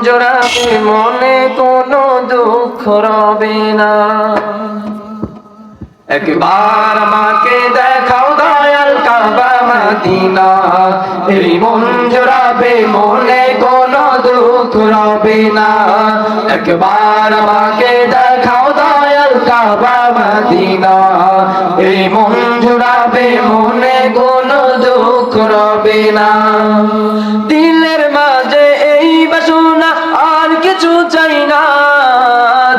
জোড়াবে মনে কোনো দুঃখ রবে না। একবার আমাকে দেখাও দয়াল কাবা মদিনা, এই মন জোড়াবে মনে কোনো দুঃখ রবে না। একবার আমাকে দেখাও দয়াল কাবা মদিনা, এই মন জোড়াবে মনে কোনো দুঃখ রবে না। দিলের মাঝে এই বাসনা আর কিছু চাই না,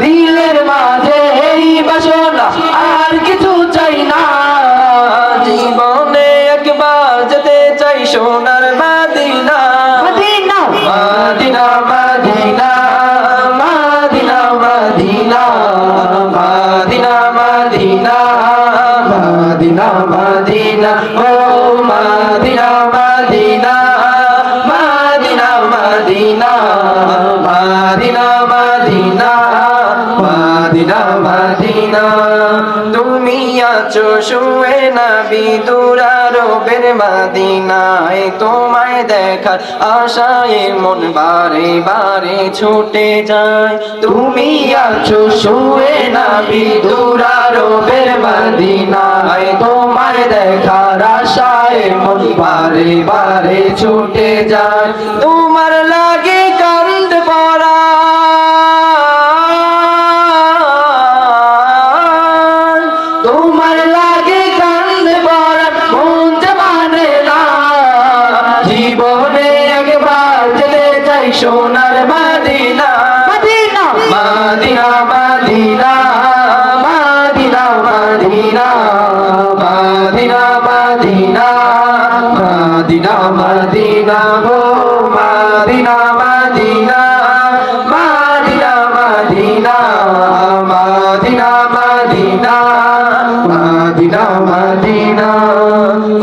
দিলের মাঝে এই বাসনা আর কিছু চাই না। জীবনে একবার যেতে চাই সোনার Medina, Medina Medina Medina Medina Medina Medina Medina Medina Medina ও Medina Medina Medina Medina Medina Medina Medina Medina. তুমি আছো শুয়ে নবী দুরারবের মদিনায়, তোমায় দেখার আশায় মন বারে বারে ছুটে যায়। তুমি আছো শুয়ে নবী দুরারবের মদিনায়, তোমায় দেখার আশায় মন বারে বারে ছুটে যায়। তোমার লাগে কান্দে পড়া, তোমার লাগে কান্দে পড়া মন যে মানে না। জীবনে একবার যেতে চাই সোনার Medina, Medina Medina Medina Medina Medina Medina Medina Medina Medina গো Medina Medina Medina Medina Medina Medina Medina Medina.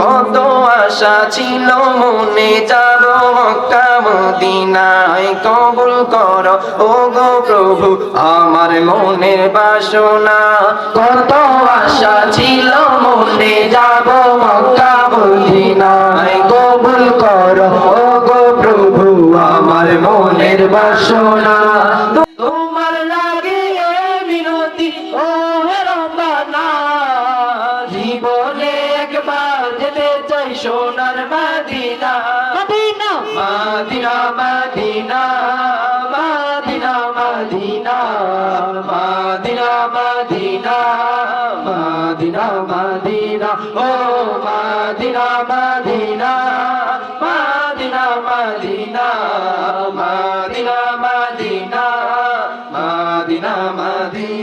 কত আশা ছিল মনে যাব মক্কা মদিনায়, কবুল করো ও গো প্রভু আমার মনের বাসনা। কত আশা ছিল মনে যাব মক্কা মদিনায়, কবুল করো ও গো প্রভু আমার মনের বাসনা। তোমার লাগে মিনতি ও রব্বানা, জীবনে একবার যেতে চাই সোনার Medina, Medina Medina Medina Medina Medina Medina Medina Medina Medina ও Medina Medina Medina Medina Medina Medina Medina Medina.